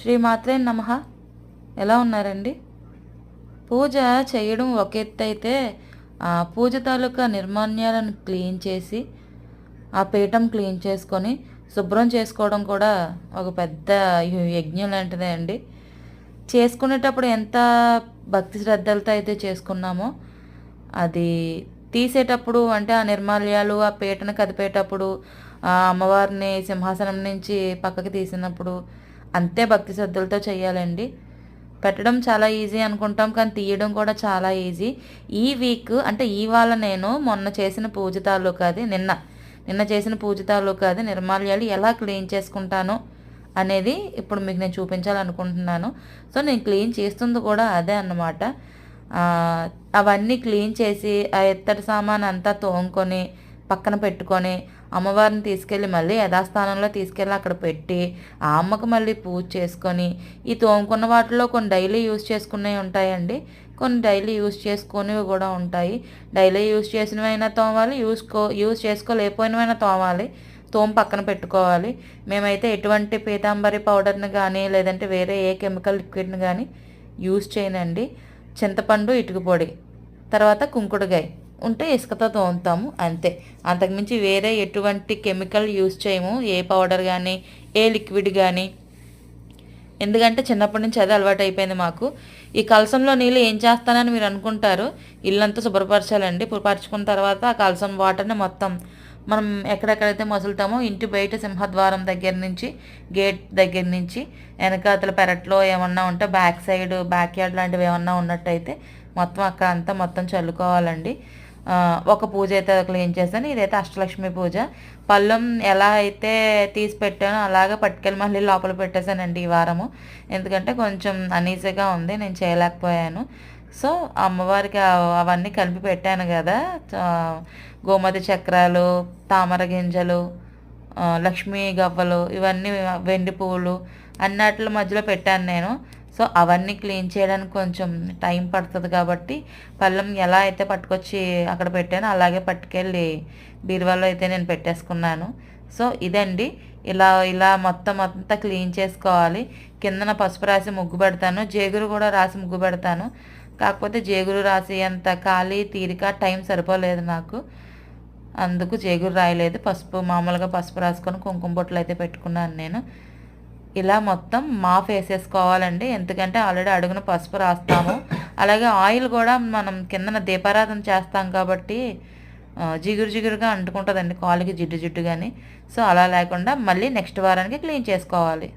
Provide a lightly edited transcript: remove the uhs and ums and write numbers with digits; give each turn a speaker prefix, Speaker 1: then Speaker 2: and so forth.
Speaker 1: శ్రీమాత్రే నమః. ఎలా ఉన్నారండి? పూజ చేయడం ఒక ఎత్తైతే, పూజ తాలూకా నిర్మాల్యాలను క్లీన్ చేసి, ఆ పీఠం క్లీన్ చేసుకొని, శుభ్రం చేసుకోవడం కూడా ఒక పెద్ద యజ్ఞం లాంటిదే అండి. చేసుకునేటప్పుడు ఎంత భక్తి శ్రద్ధలతో అయితే చేసుకున్నామో, అది తీసేటప్పుడు అంటే ఆ నిర్మాల్యాలు, ఆ పీటను కదిపేటప్పుడు, ఆ అమ్మవారిని సింహాసనం నుంచి పక్కకి తీసినప్పుడు అంతే భక్తి శ్రద్ధలతో చేయాలండి. పెట్టడం చాలా ఈజీ అనుకుంటాం, కానీ తీయడం కూడా చాలా ఈజీ. ఈ వీక్ అంటే ఇవాళ నేను మొన్న చేసిన పూజ తాలూకా అది నిన్న చేసిన పూజ తాలూకా అది నిర్మాల్యాలు ఎలా క్లీన్ చేసుకుంటానో అనేది ఇప్పుడు మీకు నేను చూపించాలనుకుంటున్నాను. సో నేను క్లీన్ చేస్తుంది కూడా అదే అన్నమాట. అవన్నీ క్లీన్ చేసి ఆ ఎత్తడి సామాన్ అంతా తోముకొని పక్కన పెట్టుకొని, అమ్మవారిని తీసుకెళ్ళి మళ్ళీ యథాస్థానంలో తీసుకెళ్ళి అక్కడ పెట్టి, ఆ అమ్మకు మళ్ళీ పూజ చేసుకొని, ఈ తోముకున్న వాటిలో కొన్ని డైలీ యూజ్ చేసుకునేవి ఉంటాయండి, కొన్ని డైలీ యూజ్ చేసుకునేవి కూడా ఉంటాయి. డైలీ యూజ్ చేసినవైనా తోమాలి, యూజ్ చేసుకోలేకపోయినవైనా తోమాలి, తోము పక్కన పెట్టుకోవాలి. మేమైతే ఎటువంటి పీతాంబరి పౌడర్ని కానీ లేదంటే వేరే ఏ కెమికల్ లిక్విడ్ని కానీ యూజ్ చేయనండి. చింతపండు, ఇటుక పొడి, తర్వాత కుంకుడుగాయ ఉంటే ఇసుకతో తోముతాము అంతే. అంతకుమించి వేరే ఎటువంటి కెమికల్ యూజ్ చేయము, ఏ పౌడర్ కానీ ఏ లిక్విడ్ కానీ. ఎందుకంటే చిన్నప్పటి నుంచి అదే అలవాటు అయిపోయింది మాకు. ఈ కలసంలో నీళ్ళు ఏం చేస్తానని మీరు అనుకుంటారు, ఇల్లంతా శుభ్రపరచాలండి. శుభ్రపరచుకున్న తర్వాత ఆ కలసం వాటర్ని మొత్తం మనం ఎక్కడెక్కడైతే మసులుతామో ఇంటి బయట సింహద్వారం దగ్గర నుంచి, గేట్ దగ్గర నుంచి, వెనకాతల పెరట్లో ఏమన్నా ఉంటే బ్యాక్ యార్డ్ లాంటివి ఏమన్నా ఉన్నట్టయితే మొత్తం అక్కడ అంతా మొత్తం చల్లుకోవాలండి. ఒక పూజ అయితే క్లీన్ చేశాను. ఇదైతే అష్టలక్ష్మి పూజ. పళ్ళెం ఎలా అయితే తీసి పెట్టానో అలాగే పట్టుకెళ్ళి మళ్ళీ లోపల పెట్టేశానండి ఈ వారము. ఎందుకంటే కొంచెం అనీజీగా ఉంది, నేను చేయలేకపోయాను. సో అమ్మవారికి అవన్నీ కలిపి పెట్టాను కదా, గోమతి చక్రాలు, తామర గింజలు, లక్ష్మీ గవ్వలు, ఇవన్నీ వెండి పువ్వులు అన్నిటి మధ్యలో పెట్టాను నేను. సో అవన్నీ క్లీన్ చేయడానికి కొంచెం టైం పడుతుంది కాబట్టి పళ్ళెం ఎలా అయితే పట్టుకొచ్చి అక్కడ పెట్టానో అలాగే పట్టుకెళ్ళి బీరువాలో అయితే నేను పెట్టేసుకున్నాను. సో ఇదండి, ఇలా మొత్తం అంతా క్లీన్ చేసుకోవాలి. కిందన పసుపు రాసి ముగ్గు పెడతాను, జేగురు కూడా రాసి ముగ్గు పెడతాను. కాకపోతే జేగురు రాసి అంత ఖాళీ తీరిక టైం సరిపోలేదు నాకు, అందుకు జేగురు రాయలేదు. మామూలుగా పసుపు రాసుకొని కుంకుమ బొట్లు అయితే పెట్టుకున్నాను నేను. ఇలా మొత్తం మాఫ్ వేసేసుకోవాలండి, ఎందుకంటే ఆల్రెడీ అడుగున పసుపు రాస్తాము. అలాగే ఆయిల్ కూడా మనం కిందన దీపారాధన చేస్తాం కాబట్టి జిగురుగా అంటుకుంటుందండి కాలుకి, జిడ్డు కానీ. సో అలా లేకుండా మళ్ళీ నెక్స్ట్ వారానికి క్లీన్ చేసుకోవాలి.